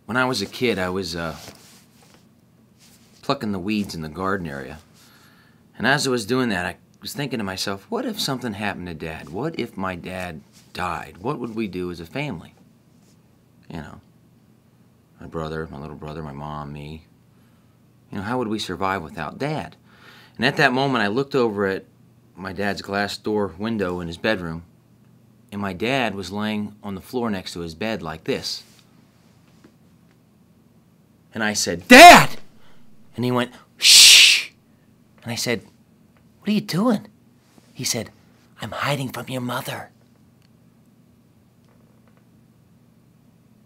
When I was a kid, I was plucking the weeds in the garden area. And as I was doing that, I was thinking to myself, what if something happened to Dad? What if my dad died? What would we do as a family? You know, my brother, my little brother, my mom, me. You know, how would we survive without Dad? And at that moment, I looked over at my dad's glass door window in his bedroom, and my dad was laying on the floor next to his bed like this. And I said, "Dad!" And he went, "Shh!" And I said, "What are you doing?" He said, "I'm hiding from your mother."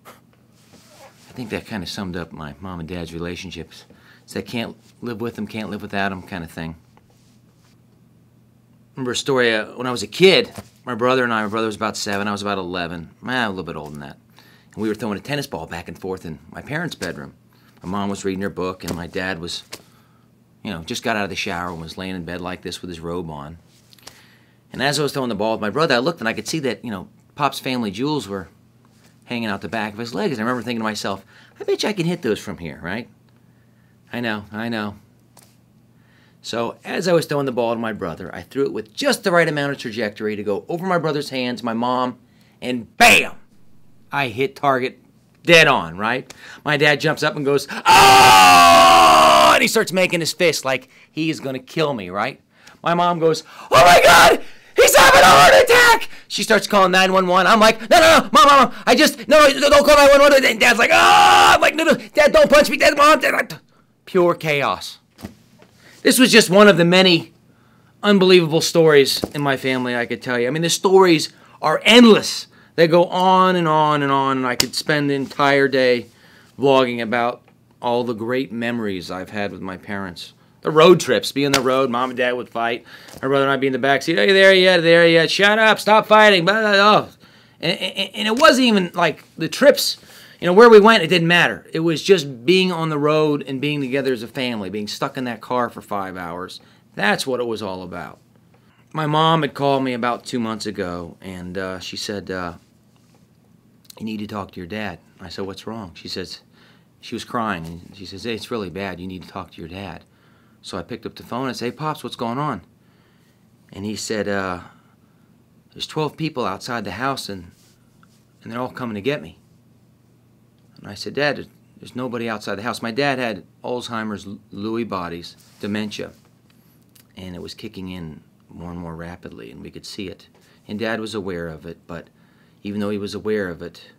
I think that kind of summed up my mom and dad's relationships. It's that can't live with them, can't live without them kind of thing. I remember a story when I was a kid. My brother was about 7, I was about 11, a little bit older than that. And we were throwing a tennis ball back and forth in my parents' bedroom. My mom was reading her book, and my dad was, just got out of the shower and was laying in bed like this with his robe on. And as I was throwing the ball with my brother, I looked and I could see that, Pop's family jewels were hanging out the back of his legs. I remember thinking to myself, I bet you I can hit those from here, right? I know. So as I was throwing the ball to my brother, I threw it with just the right amount of trajectory to go over my brother's hands, my mom, and bam! I hit target dead on, right? My dad jumps up and goes, "Oh!" And he starts making his fist like he is going to kill me, right? My mom goes, "Oh my God! He's having a heart attack!" She starts calling 911. I'm like, no, mom, don't call 911. And Dad's like, "Oh!" I'm like, no, Dad, don't punch me. Dad, Mom, Dad. Pure chaos. This was just one of the many unbelievable stories in my family, I could tell you. I mean, the stories are endless. They go on and on and on, and I could spend the entire day vlogging about all the great memories I've had with my parents. The road trips, be on the road, Mom and Dad would fight. My brother and I'd be in the backseat. "Are you there yet? Shut up, stop fighting." And it wasn't even like the trips, where we went, it didn't matter. It was just being on the road and being together as a family, being stuck in that car for 5 hours. That's what it was all about. My mom had called me about 2 months ago, and she said, "You need to talk to your dad." I said, "What's wrong?" She was crying, and she says, "Hey, it's really bad. You need to talk to your dad." So I picked up the phone and said, "Hey, Pops, what's going on?" And he said, "There's 12 people outside the house, and they're all coming to get me." And I said, "Dad, there's nobody outside the house." My dad had Alzheimer's, Lewy bodies, dementia, and it was kicking in more and more rapidly, and we could see it. And Dad was aware of it, but even though he was aware of it,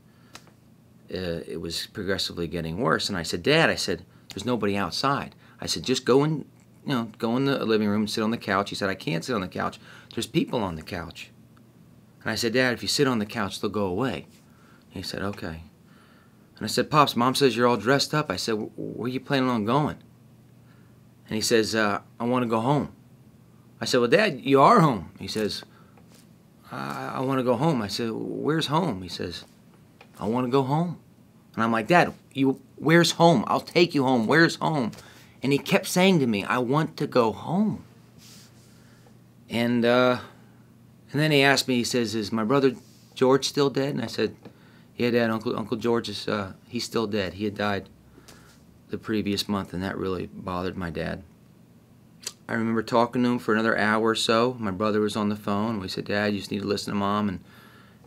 it was progressively getting worse. And I said, "Dad," "there's nobody outside." I said, "Just go in the living room and sit on the couch." He said, "I can't sit on the couch. There's people on the couch." And I said, "Dad, if you sit on the couch, they'll go away." He said, "Okay." And I said, "Pops, Mom says you're all dressed up." I said, "Where are you planning on going?" And he says, "I want to go home." I said, "Well, Dad, you are home." He says, I want to go home." I said, "Where's home?" He says, "I want to go home." And I'm like, "Dad, where's home? I'll take you home. Where's home?" And he kept saying to me, "I want to go home." And then he asked me, he says, "Is my brother George still dead?" And I said, "Yeah, Dad, Uncle George is he's still dead. He had died the previous month," and that really bothered my dad. I remember talking to him for another hour or so. My brother was on the phone. We said, "Dad, you just need to listen to Mom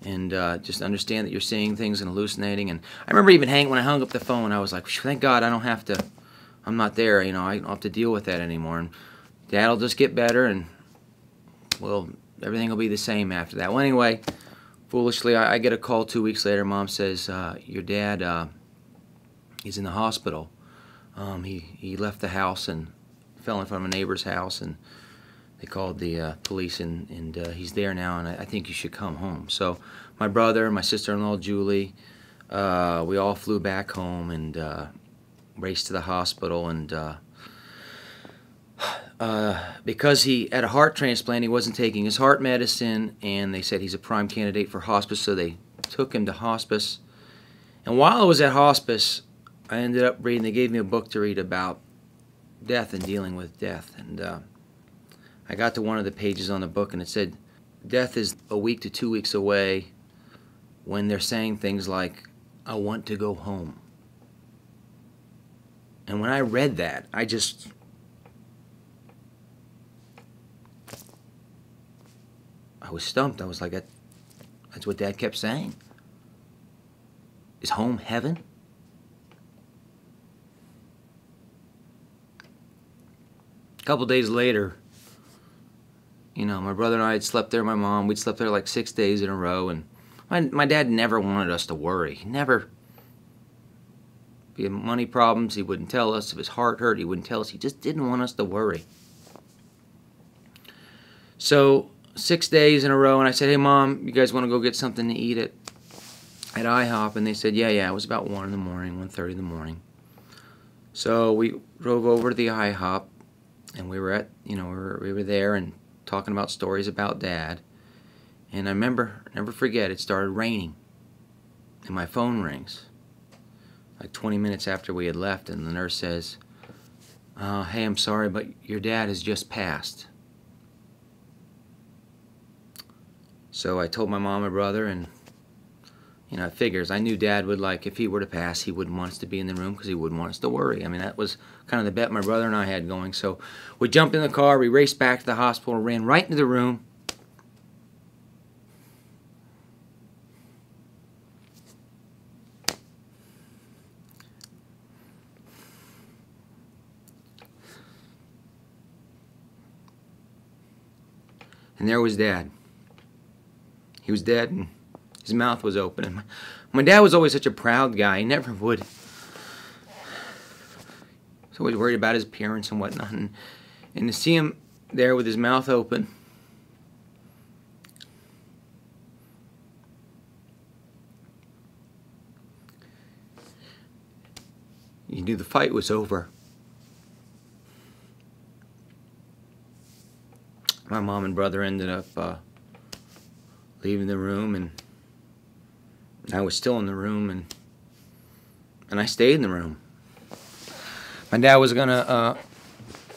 and just understand that you're seeing things and hallucinating." And I remember even when I hung up the phone, I was like, "Thank God I don't have to. I'm not there. I don't have to deal with that anymore. And Dad will just get better, and well, everything will be the same after that." Well, anyway, foolishly, I get a call 2 weeks later. Mom says, "Your dad, he's in the hospital. He left the house and fell in front of a neighbor's house, and they called the police, and he's there now, and I think you should come home." So my brother, my sister-in-law, Julie, we all flew back home and raced to the hospital, and because he had a heart transplant, he wasn't taking his heart medicine, and they said he's a prime candidate for hospice, so they took him to hospice. And while I was at hospice, I ended up reading, they gave me a book to read about death and dealing with death, and I got to one of the pages on the book, and it said, death is a week to 2 weeks away when they're saying things like, "I want to go home." And when I read that, I was stumped. I was like, that's what Dad kept saying. Is home heaven? A couple days later, you know, my brother and I had slept there, my mom, we'd slept there like 6 days in a row, and my dad never wanted us to worry. He never. If he had money problems, he wouldn't tell us. If his heart hurt, he wouldn't tell us. He just didn't want us to worry. So 6 days in a row, and I said, hey, Mom, you guys want to go get something to eat at IHOP? And they said, yeah. It was about 1 in the morning, 1:30 in the morning. So we drove over to the IHOP, and we were at, you know, we were there and talking about stories about Dad. And I remember, never forget, it started raining, and my phone rings like 20 minutes after we had left, and the nurse says, hey, I'm sorry, but your dad has just passed. So I told my mom and brother, and you know, it figures. I knew Dad would, like, if he were to pass, he wouldn't want us to be in the room because he wouldn't want us to worry. I mean, that was kind of the bet my brother and I had going. So we jumped in the car, we raced back to the hospital, ran right into the room. And there was Dad. He was dead, and his mouth was open. And my dad was always such a proud guy. He never would. He was always worried about his appearance and whatnot. And to see him there with his mouth open, you knew the fight was over. My mom and brother ended up leaving the room, and I was still in the room, and I stayed in the room. My dad was gonna,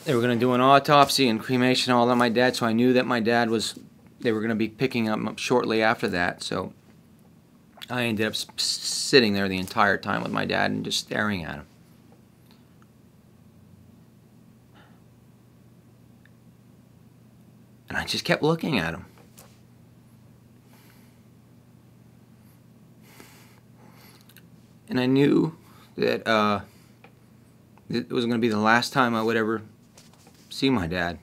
they were gonna do an autopsy and cremation all on my dad, so I knew that my dad was, they were gonna be picking him up shortly after that, so I ended up sitting there the entire time with my dad and just staring at him. And I just kept looking at him. And I knew that it was going to be the last time I would ever see my dad.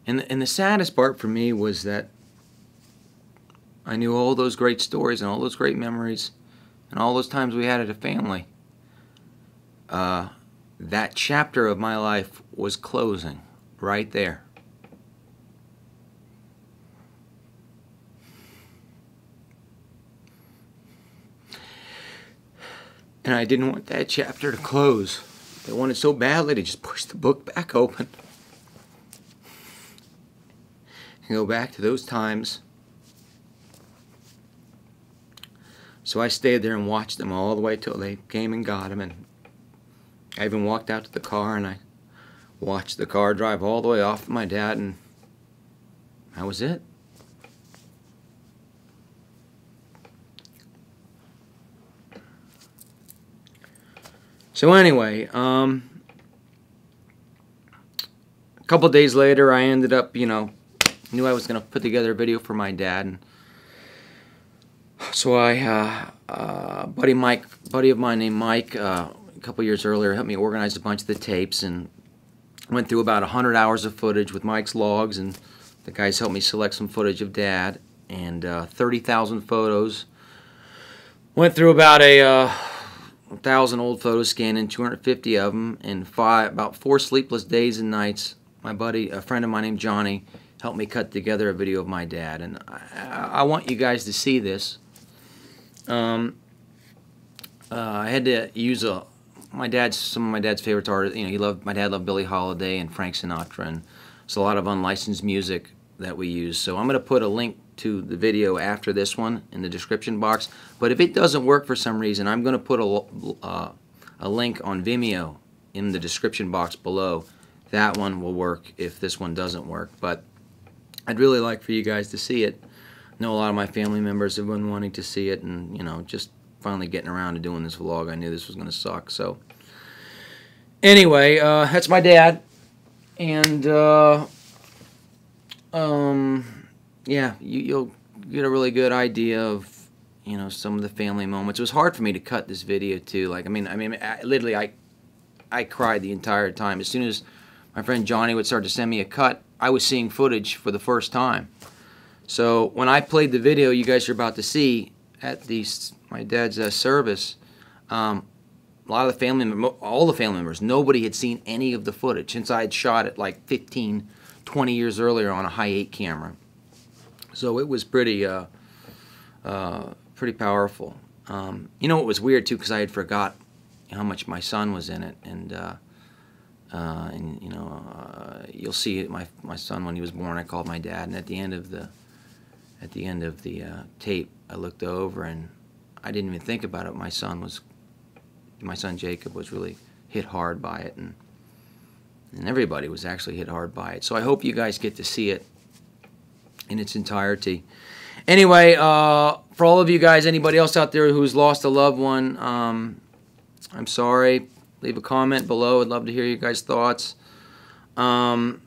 And the saddest part for me was that I knew all those great stories and all those great memories and all those times we had as a family. That chapter of my life was closing right there. And I didn't want that chapter to close. I wanted so badly to just push the book back open and go back to those times. So I stayed there and watched them all the way till they came and got him. And I even walked out to the car and I watched the car drive all the way off with my dad, and that was it. So anyway, a couple days later, I ended up, you know, knew I was going to put together a video for my dad, and so buddy of mine named Mike, a couple years earlier, helped me organize a bunch of the tapes, and went through about 100 hours of footage with Mike's logs, and the guys helped me select some footage of Dad, and 30,000 photos. Went through about 1,000 old photos, scanning 250 of them, and about 4 sleepless days and nights. My buddy, a friend of mine named Johnny, helped me cut together a video of my dad, and I want you guys to see this. I had to use some of my dad's favorite artists. You know, my dad loved Billie Holiday and Frank Sinatra, and it's a lot of unlicensed music that we use. So I'm going to put a link to the video after this one in the description box. But if it doesn't work for some reason, I'm going to put a link on Vimeo in the description box below. That one will work if this one doesn't work. But I'd really like for you guys to see it. know a lot of my family members have been wanting to see it, and you know, just finally getting around to doing this vlog. I knew this was going to suck. So anyway, that's my dad, and yeah, you'll get a really good idea of, you know, some of the family moments. It was hard for me to cut this video too. Like, I mean, literally, I cried the entire time. As soon as my friend Johnny would start to send me a cut, I was seeing footage for the first time. So when I played the video you guys are about to see at my dad's service, a lot of the family, all the family members, nobody had seen any of the footage since I had shot it like 15, 20 years earlier on a high-8 camera. So it was pretty powerful. You know what was weird too, because I had forgot how much my son was in it, and you know, you'll see my son when he was born. I called my dad, and at the end of the tape, I looked over and I didn't even think about it. My son Jacob was really hit hard by it, and everybody was actually hit hard by it. So I hope you guys get to see it in its entirety. Anyway, for all of you guys, anybody else out there who's lost a loved one, I'm sorry. Leave a comment below. I'd love to hear you guys' thoughts. And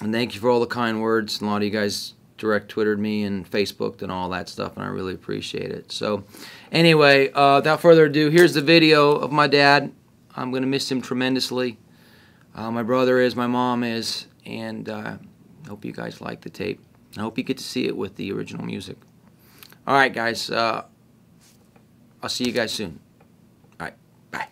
thank you for all the kind words. A lot of you guys direct Twittered me and Facebooked and all that stuff, and I really appreciate it. So anyway, without further ado, here's the video of my dad. I'm going to miss him tremendously. My brother is, my mom is, and I hope you guys like the tape. I hope you get to see it with the original music. All right, guys. I'll see you guys soon. All right, bye.